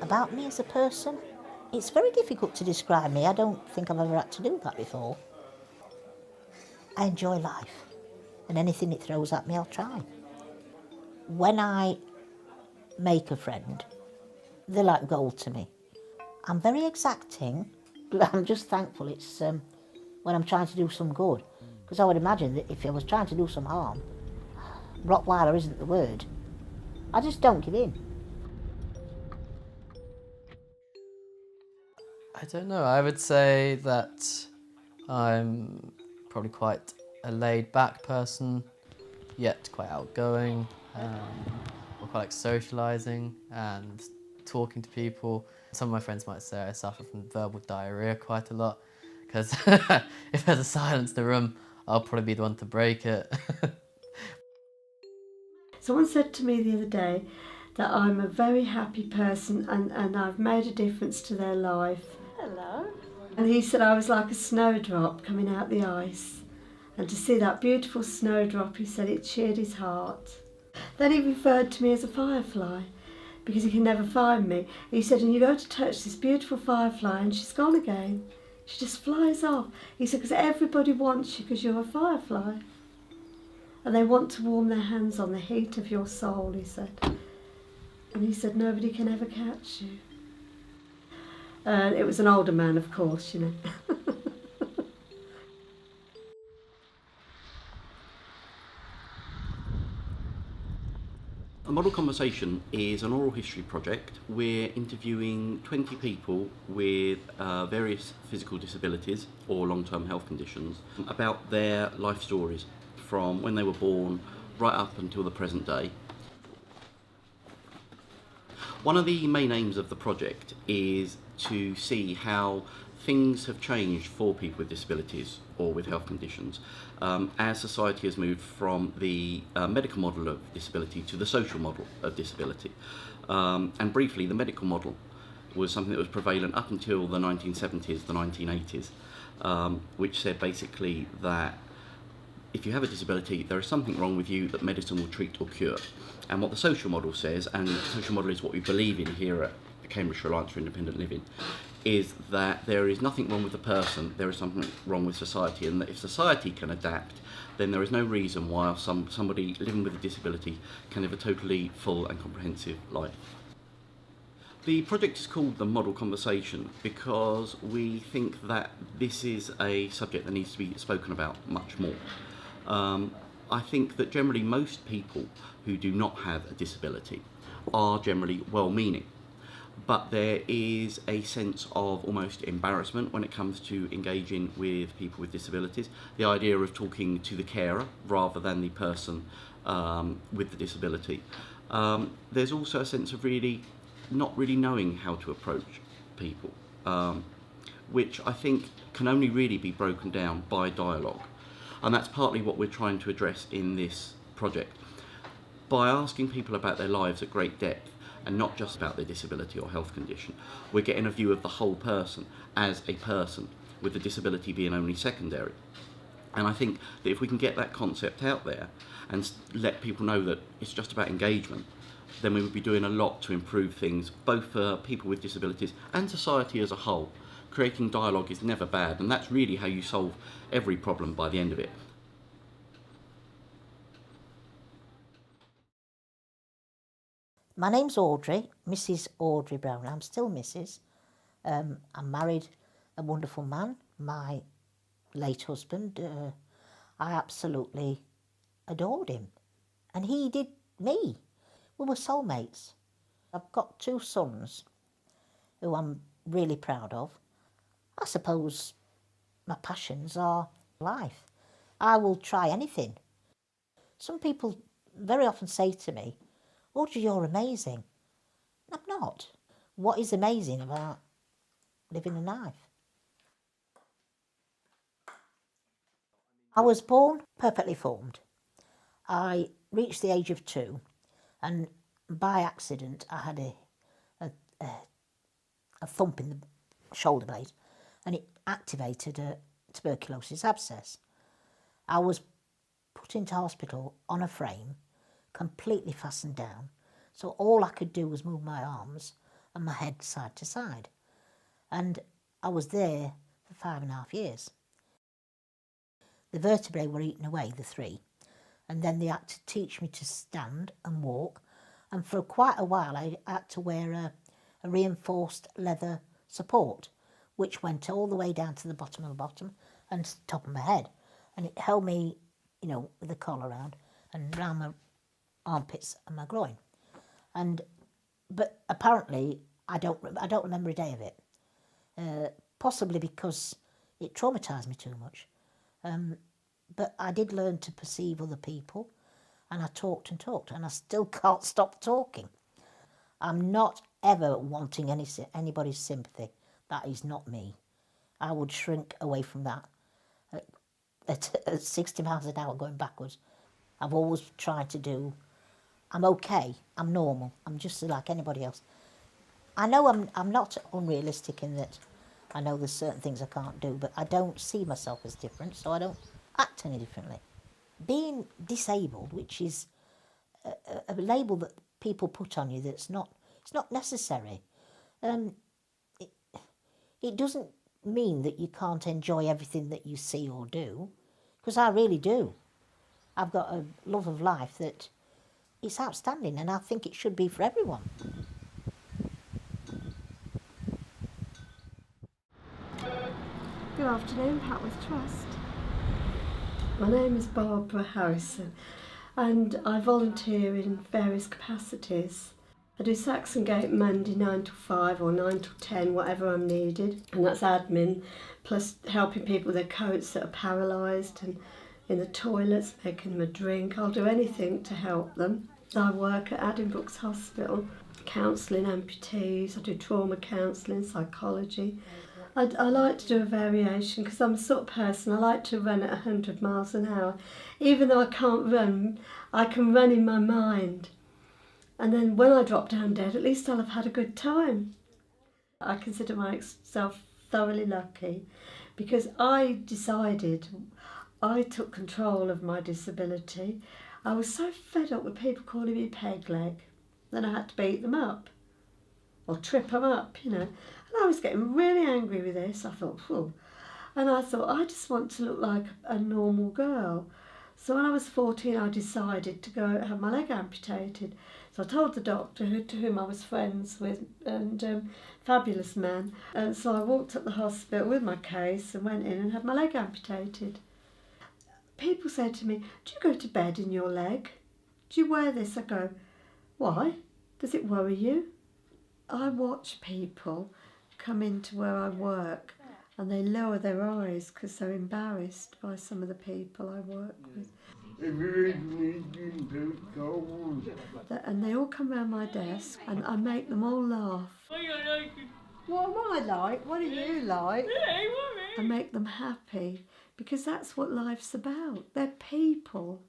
About me as a person, it's very difficult to describe me. I don't think I've ever had to do that before. I enjoy life, and anything it throws at me, I'll try. When I make a friend, they're like gold to me. I'm very exacting, but I'm just thankful it's when I'm trying to do some good. Because I would imagine that if I was trying to do some harm, Rottweiler isn't the word. I just don't give in. I don't know. I would say that I'm probably quite a laid-back person, yet quite outgoing. I quite like socialising and talking to people. Some of my friends might say I suffer from verbal diarrhoea quite a lot, because if there's a silence in the room, I'll probably be the one to break it. Someone said to me the other day that I'm a very happy person and I've made a difference to their life. Hello. And he said I was like a snowdrop coming out the ice. And to see that beautiful snowdrop, he said it cheered his heart. Then he referred to me as a firefly because he can never find me. He said, and you go to touch this beautiful firefly and she's gone again. She just flies off. He said, because everybody wants you because you're a firefly. And they want to warm their hands on the heat of your soul, he said. And he said, nobody can ever catch you. It was an older man, of course, you know. The Model Conversation is an oral history project. We're interviewing 20 people with various physical disabilities or long-term health conditions about their life stories from when they were born right up until the present day. One of the main aims of the project is to see how things have changed for people with disabilities or with health conditions as society has moved from the medical model of disability to the social model of disability. And briefly, the medical model was something that was prevalent up until the 1970s, the 1980s, which said basically that if you have a disability, there is something wrong with you that medicine will treat or cure. And what the social model says, and the social model is what we believe in here at the Cambridge Alliance for Independent Living, is that there is nothing wrong with the person, there is something wrong with society, and that if society can adapt, then there is no reason why somebody living with a disability can live a totally full and comprehensive life. The project is called The Model Conversation because we think that this is a subject that needs to be spoken about much more. I think that generally most people who do not have a disability are generally well-meaning, but there is a sense of almost embarrassment when it comes to engaging with people with disabilities. The idea of talking to the carer rather than the person with the disability. There's also a sense of not really knowing how to approach people, which I think can only really be broken down by dialogue. And that's partly what we're trying to address in this project. By asking people about their lives at great depth, and not just about their disability or health condition, we're getting a view of the whole person as a person, with the disability being only secondary. And I think that if we can get that concept out there and let people know that it's just about engagement, then we would be doing a lot to improve things, both for people with disabilities and society as a whole. Creating dialogue is never bad, and that's really how you solve every problem by the end of it. My name's Audrey, Mrs. Audrey Brown. I'm still Mrs. I'm married a wonderful man, my late husband. I absolutely adored him, and he did me. We were soulmates. I've got 2 sons who I'm really proud of. I suppose my passions are life. I will try anything. Some people very often say to me, Audrey, you're amazing. I'm not. What is amazing about living a life? I was born perfectly formed. I reached the age of 2, and by accident I had a thump in the shoulder blade, and it activated a tuberculosis abscess. I was put into hospital on a frame, completely fastened down, so all I could do was move my arms and my head side to side. And I was there for 5.5 years. The vertebrae were eaten away, the 3, and then they had to teach me to stand and walk, and for quite a while I had to wear a reinforced leather support, which went all the way down to the bottom of the bottom and top of my head, and it held me, you know, with the collar around and round my armpits and my groin. But apparently I don't remember a day of it, possibly because it traumatised me too much. But I did learn to perceive other people, and I talked and talked, and I still can't stop talking. I'm not ever wanting anybody's sympathy. That is not me. I would shrink away from that at 60 miles an hour going backwards. I've always tried to do, I'm okay, I'm normal, I'm just like anybody else. I know I'm not unrealistic in that I know there's certain things I can't do, but I don't see myself as different, so I don't act any differently. Being disabled, which is a label that people put on you that's not, it's not necessary. It doesn't mean that you can't enjoy everything that you see or do, because I really do. I've got a love of life that it's outstanding, and I think it should be for everyone. Good afternoon, Patworth Trust. My name is Barbara Harrison, and I volunteer in various capacities. I do Saxon Gate Monday 9 till 5 or 9 till 10, whatever I'm needed, and that's admin, plus helping people with their coats that are paralysed and in the toilets, making them a drink. I'll do anything to help them. I work at Addenbrooke's Hospital, counselling amputees. I do trauma counselling, psychology. I like to do a variation because I'm the sort of person, I like to run at 100 miles an hour. Even though I can't run, I can run in my mind. And then when I drop down dead, at least I'll have had a good time. I consider myself thoroughly lucky because I took control of my disability. I was so fed up with people calling me peg leg, then I had to beat them up or trip them up, you know. And I was getting really angry with this. I thought, whew. And I thought, I just want to look like a normal girl. So when I was 14, I decided to go have my leg amputated. So I told the doctor, to whom I was friends with, and fabulous man. And so I walked up the hospital with my case and went in and had my leg amputated. People said to me, do you go to bed in your leg? Do you wear this? I go, why? Does it worry you? I watch people come into where I work and they lower their eyes because they're embarrassed by some of the people I work with. And they all come round my desk and I make them all laugh. What am I like? What are you like? I make them happy because that's what life's about. They're people.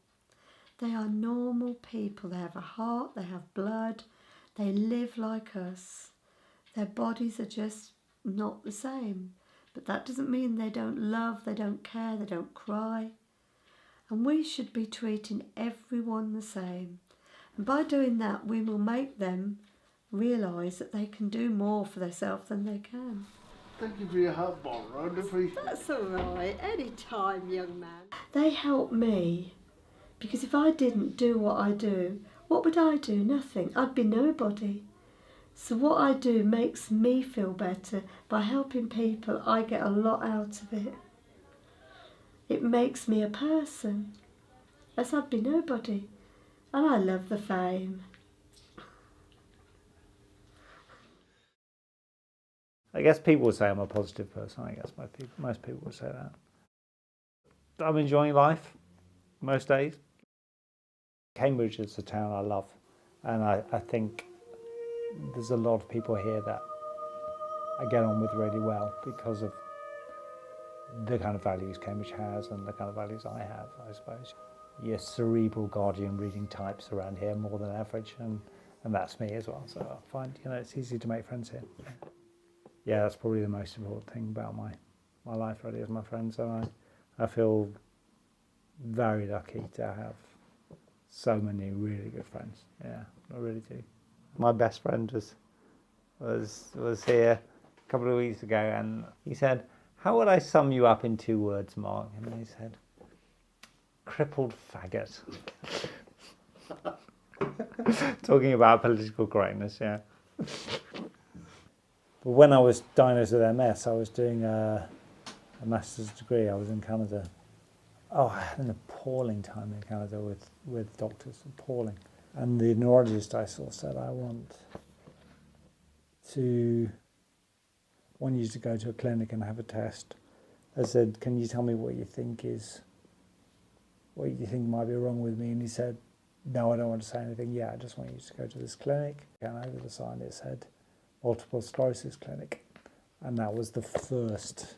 They are normal people. They have a heart, they have blood, they live like us. Their bodies are just not the same. But that doesn't mean they don't love, they don't care, they don't cry. And we should be treating everyone the same. And by doing that, we will make them realise that they can do more for themselves than they can. Thank you for your help, Barbara. I'd appreciate it. That's all right. Any time, young man. They help me. Because if I didn't do what I do, what would I do? Nothing. I'd be nobody. So what I do makes me feel better. By helping people, I get a lot out of it. It makes me a person. Else I'd be nobody. And I love the fame. I guess people would say I'm a positive person. I guess most people would say that. I'm enjoying life most days. Cambridge is a town I love, and I think there's a lot of people here that I get on with really well because of the kind of values Cambridge has and the kind of values I have, I suppose. Your cerebral guardian reading types around here more than average, and that's me as well. So I find it's easy to make friends here. Yeah, that's probably the most important thing about my life really is my friends, and I feel very lucky to have so many really good friends. Yeah, I really do. My best friend was was here a couple of weeks ago, and he said, "How would I sum you up in 2 words, Mark?" And he said, "Crippled faggot." Talking about political correctness, yeah. But when I was diagnosed with MS, I was doing a master's degree. I was in Canada. Oh, I had an appalling time in Canada with doctors, appalling. And the neurologist I saw said, "I want you to go to a clinic and have a test." I said, "Can you tell me what you think might be wrong with me?" And he said, "No, I don't want to say anything yet. I just want you to go to this clinic." And over the sign it said, "Multiple sclerosis clinic." And that was the first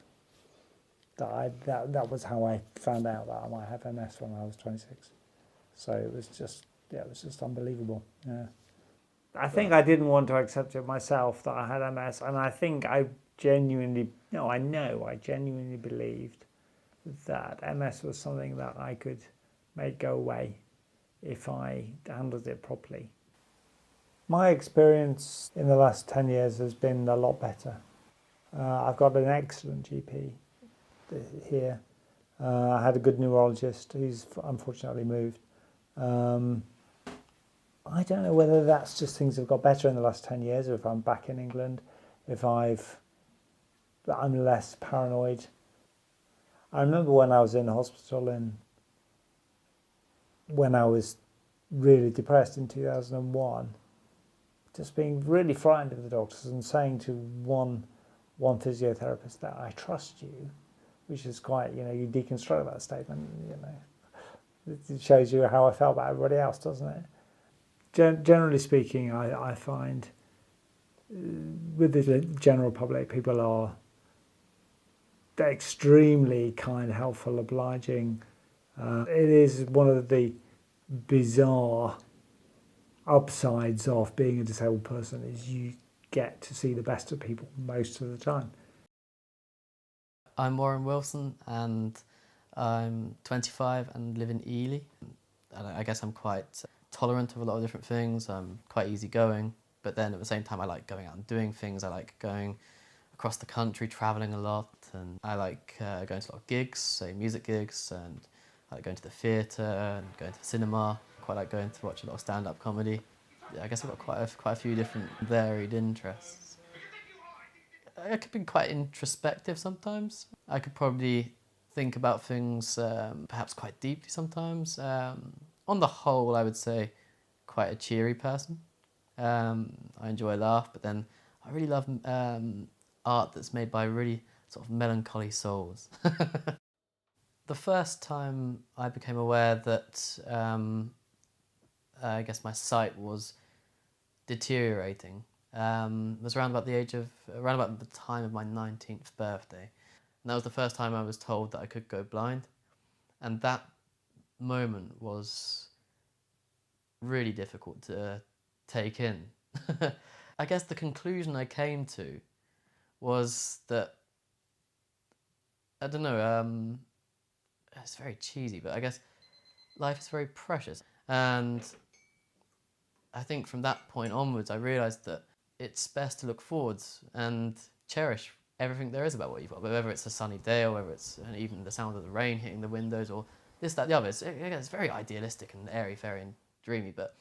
that was how I found out that I might have MS when I was 26. So it was just unbelievable. Yeah. I think I didn't want to accept it myself that I had MS, and I think I genuinely believed that MS was something that I could make go away if I handled it properly. My experience in the last 10 years has been a lot better. I've got an excellent GP here. I had a good neurologist who's unfortunately moved. I don't know whether that's just things have got better in the last 10 years, or if I'm back in England, if I'm less paranoid. I remember when I was in hospital when I was really depressed in 2001, just being really frightened of the doctors and saying to one physiotherapist that "I trust you," which is quite, you deconstruct that statement, it shows you how I felt about everybody else, doesn't it? Generally speaking, I find with the general public, people are extremely kind, helpful, obliging. It is one of the bizarre upsides of being a disabled person is you get to see the best of people most of the time. I'm Warren Wilson, and I'm 25 and live in Ely. And I guess I'm quite tolerant of a lot of different things. I'm quite easygoing, but then at the same time I like going out and doing things. I like going across the country, travelling a lot, and I like going to a lot of gigs, say music gigs, and I like going to the theatre and going to the cinema. I quite like going to watch a lot of stand-up comedy. I guess I've got quite a few different varied interests. I could be quite introspective sometimes. I could probably think about things perhaps quite deeply sometimes. On the whole, I would say quite a cheery person. I enjoy a laugh, but then I really love art that's made by really sort of melancholy souls. The first time I became aware that I guess my sight was deteriorating was around about the time of my 19th birthday. And that was the first time I was told that I could go blind. And that moment was really difficult to take in. I guess the conclusion I came to was that, I don't know, it's very cheesy, but I guess life is very precious. And I think from that point onwards, I realised that it's best to look forwards and cherish everything there is about what you've got, whether it's a sunny day or whether it's even the sound of the rain hitting the windows or this, that, the other. It's very idealistic and airy-fairy and dreamy, but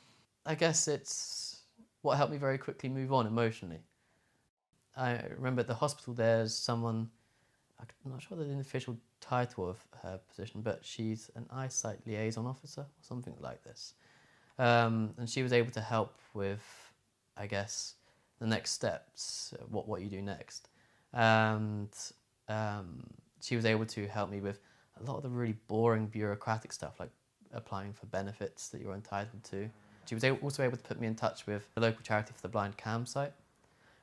I guess it's what helped me very quickly move on emotionally. I remember at the hospital there's someone, I'm not sure the official title of her position, but she's an eyesight liaison officer or something like this. And she was able to help with, I guess, the next steps, what you do next. And she was able to help me with a lot of the really boring bureaucratic stuff, like applying for benefits that you're entitled to. She was also able to put me in touch with the local charity for the blind campsite,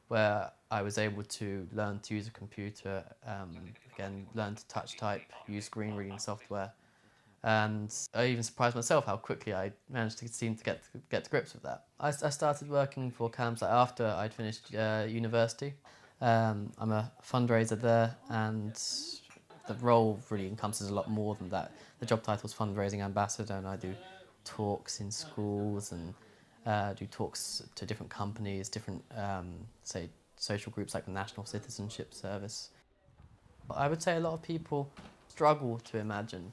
where I was able to learn to use a computer, again, learn to touch type, use screen reading software. And I even surprised myself how quickly I managed to seem to get to grips with that. I started working for Campsite after I'd finished university. I'm a fundraiser there, and the role really encompasses a lot more than that. The job title is fundraising ambassador, and I do talks in schools and do talks to different companies, different, say, social groups like the National Citizenship Service. I would say a lot of people struggle to imagine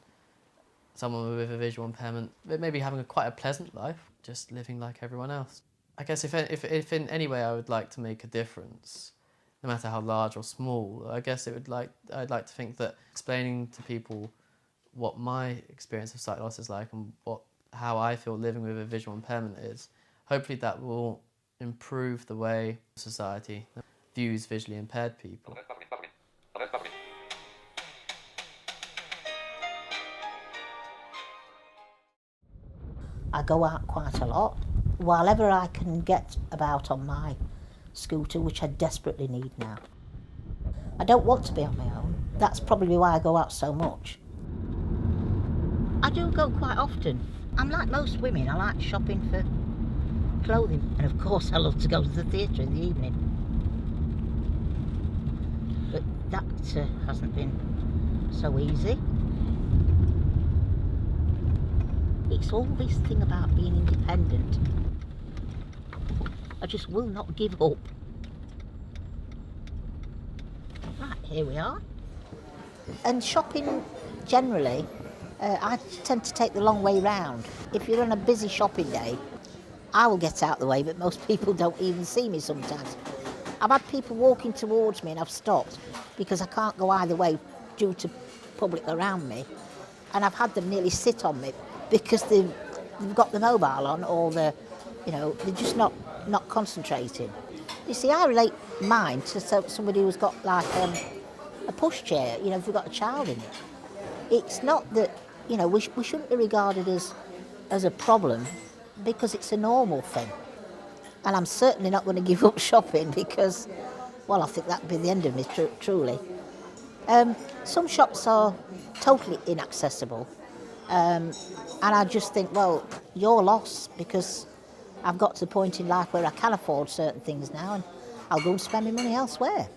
someone with a visual impairment maybe having quite a pleasant life, just living like everyone else. I guess if in any way I would like to make a difference, no matter how large or small, I guess I'd like to think that explaining to people what my experience of sight loss is like and how I feel living with a visual impairment is, hopefully that will improve the way society views visually impaired people. I go out quite a lot. While ever I can get about on my scooter, which I desperately need now. I don't want to be on my own. That's probably why I go out so much. I do go quite often. I'm like most women, I like shopping for clothing. And of course I love to go to the theatre in the evening. But that hasn't been so easy. It's all this thing about being independent. I just will not give up. Right, here we are. And shopping generally, I tend to take the long way round. If you're on a busy shopping day, I will get out of the way, but most people don't even see me sometimes. I've had people walking towards me and I've stopped because I can't go either way due to public around me. And I've had them nearly sit on me because they've got the mobile on or they're just not concentrating. You see, I relate mine to somebody who's got like a pushchair, if they've got a child in it. It's not that, we shouldn't be regarded as a problem because it's a normal thing. And I'm certainly not going to give up shopping because, well, I think that would be the end of me, truly. Some shops are totally inaccessible. And I just think, well, your loss, because I've got to the point in life where I can afford certain things now and I'll go and spend my money elsewhere.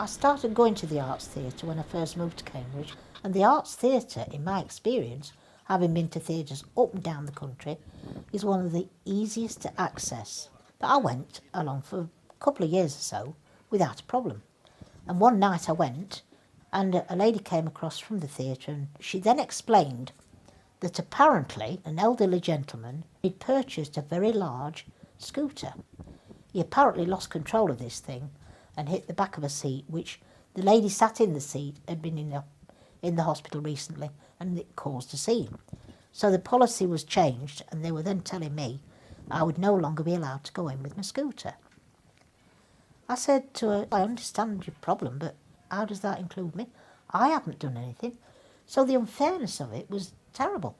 I started going to the Arts Theatre when I first moved to Cambridge, and the Arts Theatre, in my experience, having been to theatres up and down the country, is one of the easiest to access. But I went along for a couple of years or so without a problem. And one night I went, and a lady came across from the theatre, and she then explained that apparently an elderly gentleman had purchased a very large scooter. He apparently lost control of this thing and hit the back of a seat, which the lady sat in the seat had been in the hospital recently, and it caused a scene. So the policy was changed, and they were then telling me I would no longer be allowed to go in with my scooter. I said to her, I understand your problem, but how does that include me? I haven't done anything. So the unfairness of it was terrible.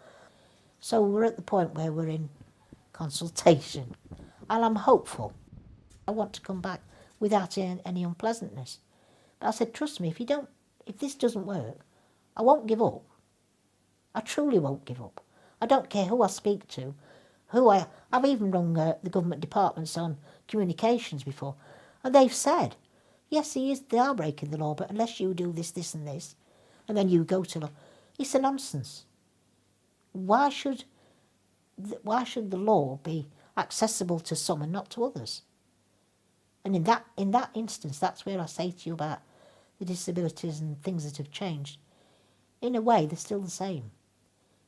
So we're at the point where we're in consultation, and I'm hopeful. I want to come back without any unpleasantness. But I said, trust me, if this doesn't work, I won't give up. I truly won't give up. I don't care who I speak to, I've even rung the government departments on communications before, and they've said, yes, they are breaking the law, but unless you do this, this and this, and then you go to law, it's a nonsense. Why should the law be accessible to some and not to others? And in that instance, that's where I say to you about the disabilities and things that have changed. In a way, they're still the same.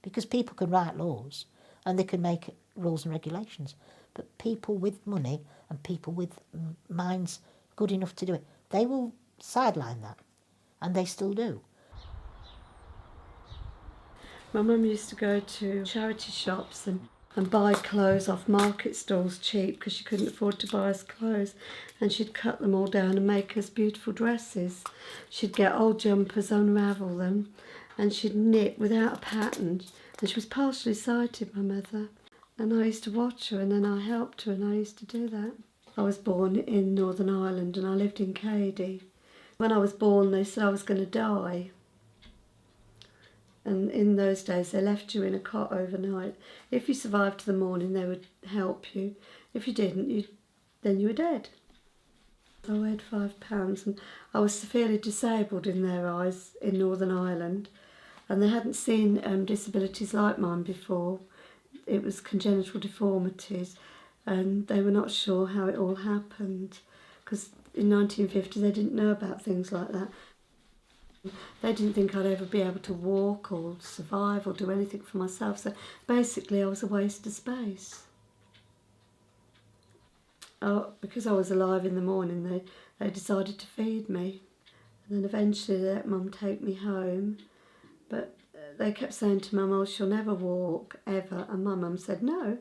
Because people can write laws and they can make rules and regulations. But people with money and people with minds good enough to do it, they will sideline that. And they still do. My mum used to go to charity shops and buy clothes off market stalls cheap because she couldn't afford to buy us clothes, and she'd cut them all down and make us beautiful dresses. She'd get old jumpers, unravel them, and she'd knit without a pattern, and she was partially sighted, my mother, and I used to watch her and then I helped her, and I used to do that. I was born in Northern Ireland and I lived in Cady. When I was born they said I was going to die. And in those days, they left you in a cot overnight. If you survived to the morning, they would help you. If you didn't, then you were dead. I weighed 5 pounds and I was severely disabled in their eyes in Northern Ireland. And they hadn't seen disabilities like mine before. it was congenital deformities, and they were not sure how it all happened, because in 1950 they didn't know about things like that. They didn't think I'd ever be able to walk or survive or do anything for myself, so basically I was a waste of space. Because I was alive in the morning, they decided to feed me, and then eventually they let Mum take me home, but they kept saying to Mum, "Oh, she'll never walk, ever," and my mum said, "No,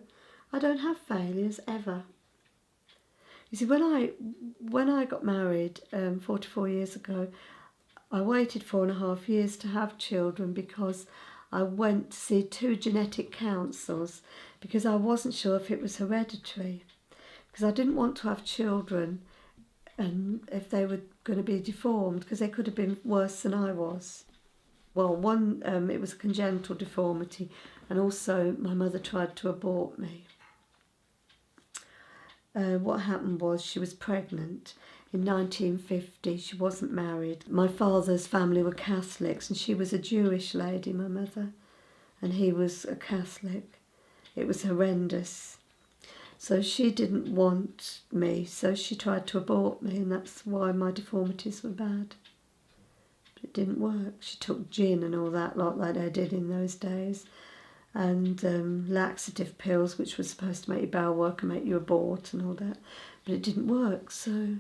I don't have failures, ever." You see, when I got married 44 years ago, I waited 4.5 years to have children because I went to see 2 genetic counsellors because I wasn't sure if it was hereditary, because I didn't want to have children and if they were going to be deformed, because they could have been worse than I was. Well, one, it was a congenital deformity, and also my mother tried to abort me. What happened was she was pregnant in 1950. She wasn't married. My father's family were Catholics, and she was a Jewish lady, my mother, and he was a Catholic. It was horrendous. So she didn't want me, so she tried to abort me, and that's why my deformities were bad. But it didn't work. She took gin and all that lot like they did in those days, and laxative pills, which was supposed to make your bowel work and make you abort and all that, but it didn't work. So,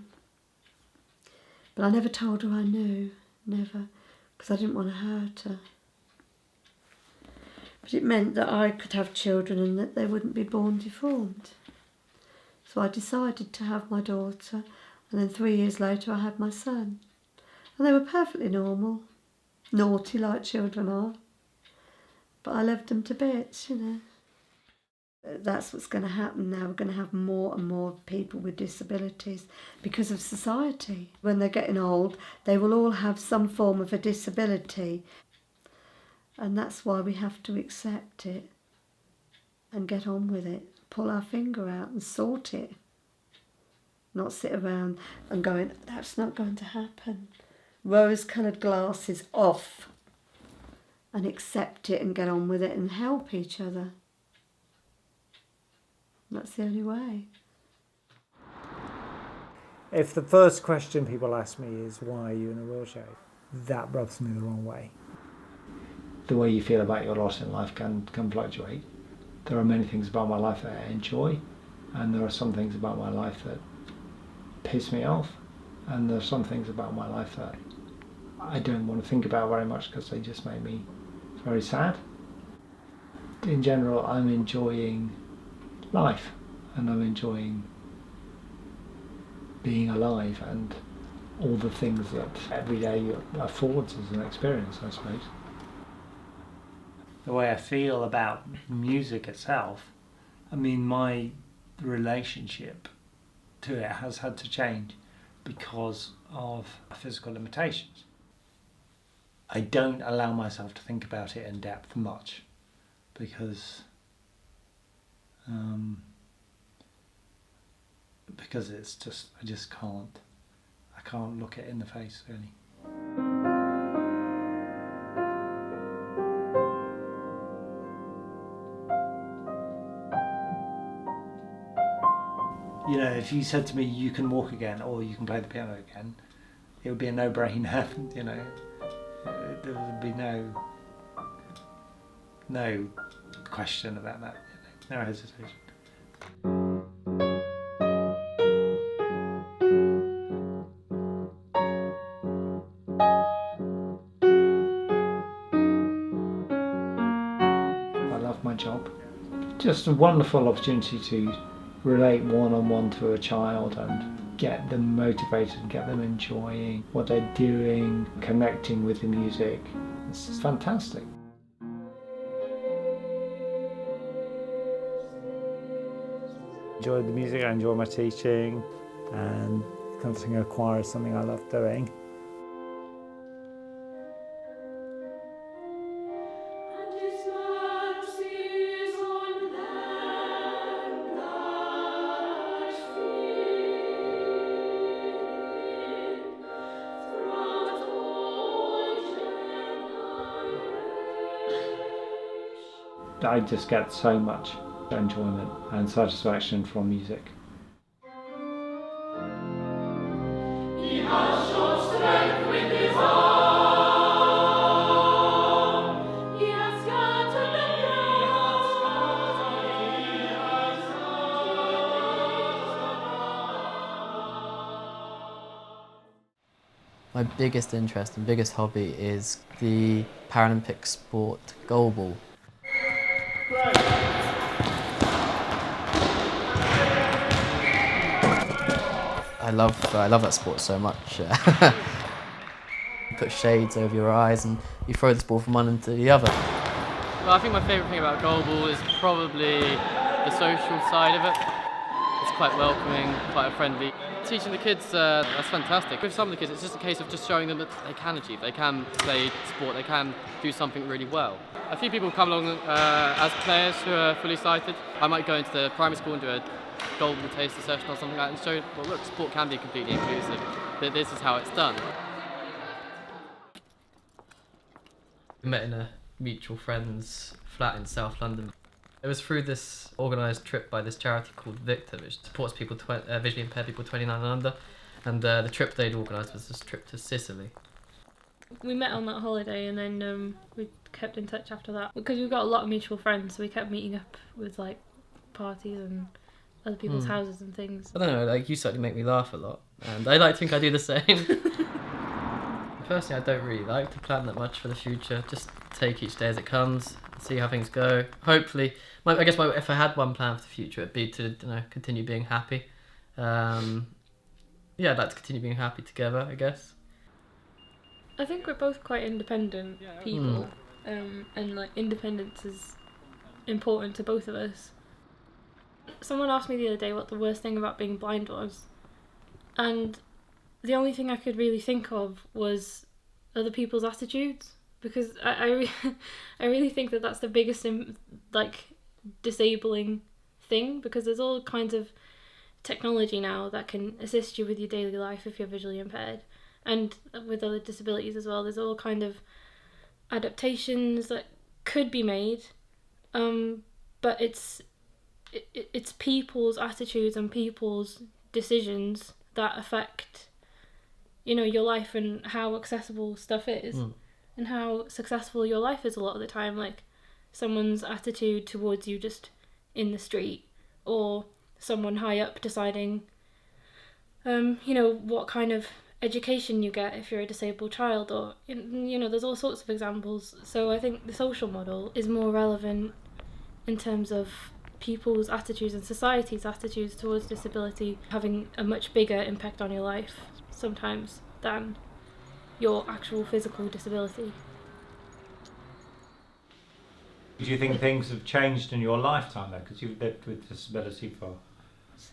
but I never told her I knew, never, because I didn't want to hurt her. But it meant that I could have children and that they wouldn't be born deformed. So I decided to have my daughter, and then 3 years later I had my son. And they were perfectly normal, naughty like children are. But I loved them to bits, you know. That's what's going to happen now. We're going to have more and more people with disabilities because of society. When they're getting old, they will all have some form of a disability. And that's why we have to accept it and get on with it. Pull our finger out and sort it. Not sit around and going, "That's not going to happen." Rose-coloured glasses off, and accept it and get on with it and help each other. That's the only way. If the first question people ask me is, "Why are you in a wheelchair?" that rubs me the wrong way. The way you feel about your lot in life can fluctuate. There are many things about my life that I enjoy, and there are some things about my life that piss me off, and there are some things about my life that I don't want to think about very much because they just make me very sad. In general, I'm enjoying life, and I'm enjoying being alive and all the things that every day affords as an experience, I suppose. The way I feel about music itself, I mean, my relationship to it has had to change because of physical limitations. I don't allow myself to think about it in depth much because it's just, I can't look it in the face really. You know, if you said to me, "You can walk again," or "You can play the piano again," it would be a no-brainer. You know, there would be no question about that. You know, no hesitation. I love my job. Just a wonderful opportunity to relate one-on-one to a child and get them motivated and get them enjoying what they're doing, connecting with the music. It's fantastic. Enjoy the music, I enjoy my teaching, and conducting a choir is something I love doing. I just get so much enjoyment and satisfaction from music. My biggest interest and biggest hobby is the Paralympic sport goalball. I love that sport so much. You put shades over your eyes and you throw this ball from one end to the other. Well, I think my favourite thing about goalball is probably the social side of it. It's quite welcoming, quite friendly. Teaching the kids, that's fantastic. With some of the kids, it's just a case of just showing them that they can achieve, they can play sport, they can do something really well. A few people come along as players who are fully sighted. I might go into the primary school and do a goalball taster session or something like that and show, well look, sport can be completely inclusive, that this is how it's done. We met in a mutual friend's flat in South London. It was through this organised trip by this charity called Victor, which supports people, visually impaired people 29 and under, and the trip they'd organised was this trip to Sicily. We met on that holiday and then we kept in touch after that because we've got a lot of mutual friends, so we kept meeting up with like parties and other people's houses and things. I don't know, like you certainly make me laugh a lot, and I like to think I do the same. Personally, I don't really like to plan that much for the future. Just take each day as it comes, see how things go. Hopefully, I guess if I had one plan for the future, it'd be to continue being happy. Yeah, I'd like to continue being happy together, I guess. I think we're both quite independent people, and like independence is important to both of us. Someone asked me the other day what the worst thing about being blind was, and the only thing I could really think of was other people's attitudes, because I really think that that's the biggest disabling thing, because there's all kinds of technology now that can assist you with your daily life if you're visually impaired, and with other disabilities as well. There's all kind of adaptations that could be made, but it's people's attitudes and people's decisions that affect your life and how accessible stuff is and how successful your life is a lot of the time. Like someone's attitude towards you just in the street, or someone high up deciding what kind of education you get if you're a disabled child, or there's all sorts of examples. So I think the social model is more relevant in terms of people's attitudes and society's attitudes towards disability having a much bigger impact on your life sometimes than your actual physical disability. Do you think things have changed in your lifetime though? Because you've lived with disability for...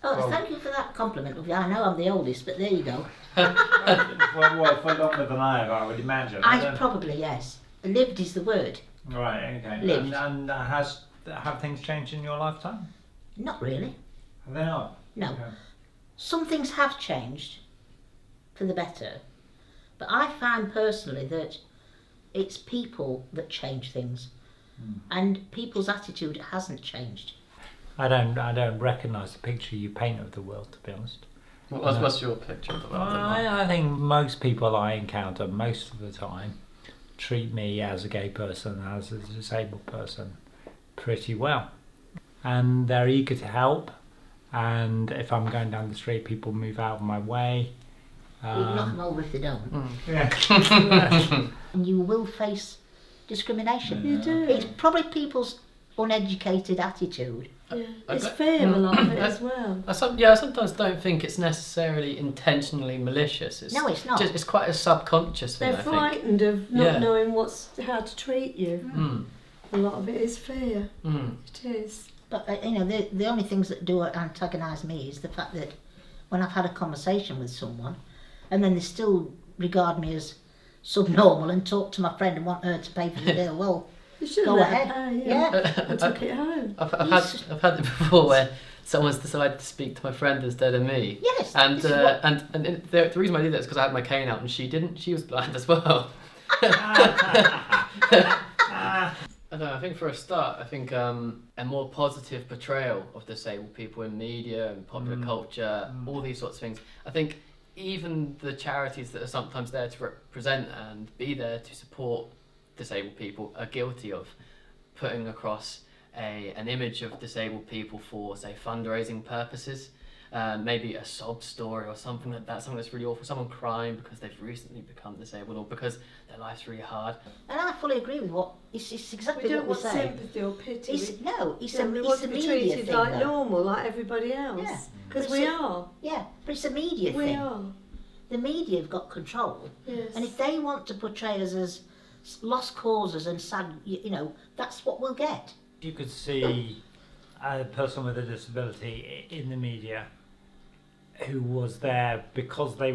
Oh, thank you for that compliment. I know I'm the oldest, but there you go. well, for longer than I have, I would imagine. Probably, yes. Lived is the word. Right, okay. Lived. And have things changed in your lifetime? Not really. Have they not? No. Okay. Some things have changed for the better, but I find personally that it's people that change things, and people's attitude hasn't changed. I don't recognise the picture you paint of the world, to be honest. What's your picture of the world? I think most people I encounter most of the time treat me as a gay person, as a disabled person, pretty well. And they're eager to help, and if I'm going down the street, people move out of my way. You knock them over if they don't. Yeah. And you will face discrimination. You do. It's probably people's uneducated attitude. Yeah. It's fear, a lot of it as well. I sometimes don't think it's necessarily intentionally malicious. No, it's not. It's quite a subconscious thing, They're I think. frightened of not Yeah. knowing how to treat you. A lot of it is fear. It is. But the only things that do antagonise me is the fact that when I've had a conversation with someone, and then they still regard me as subnormal and talk to my friend and want her to pay for the bill. Well, You should go let ahead. her pay, Yeah. and took it home. I've had it before where someone's decided to speak to my friend instead of me. Yes. And this is what- the reason why I did that is because I had my cane out and she didn't. She was blind as well. I don't know, I think for a start, I think a more positive portrayal of disabled people in media and popular culture, all these sorts of things. I think even the charities that are sometimes there to represent and be there to support disabled people are guilty of putting across an image of disabled people for, say, fundraising purposes. Maybe a sob story or something like that, something that's really awful, someone crying because they've recently become disabled or because their life's really hard. And I fully agree with what it's exactly We don't what want we're saying. sympathy or pity. It's we a want to be media treated thing. like though. normal, like everybody else. Yeah. Because But we it's a- are. Yeah, but it's a media We thing. are. The media have got control, Yes. and if they want to portray us as lost causes and sad, that's what we'll get. You could see a person with a disability in the media who was there because they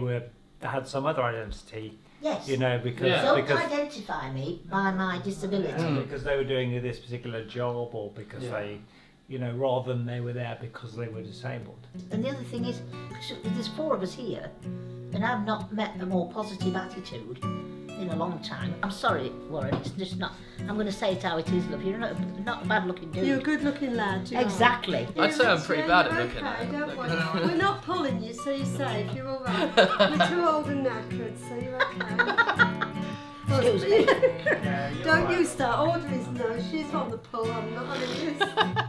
had some other identity. Yes. Because Don't identify me by my disability. because they were doing this particular job, or because they, rather than they were there because they were disabled. And the other thing is, 'cause there's 4 of us here, and I've not met a more positive attitude in a long time. I'm sorry, Warren, it's just not. I'm going to say it how it is, love. You're not a bad-looking dude. You're a good-looking lad. You Exactly. I'd say I'm pretty bad at you're looking at okay, it. don't worry. We're not pulling you, so you're safe. You're all right. We're too old and knackered, so you're okay. Excuse me. Don't you start. Audrey's no, she's on the pull. I'm not on this.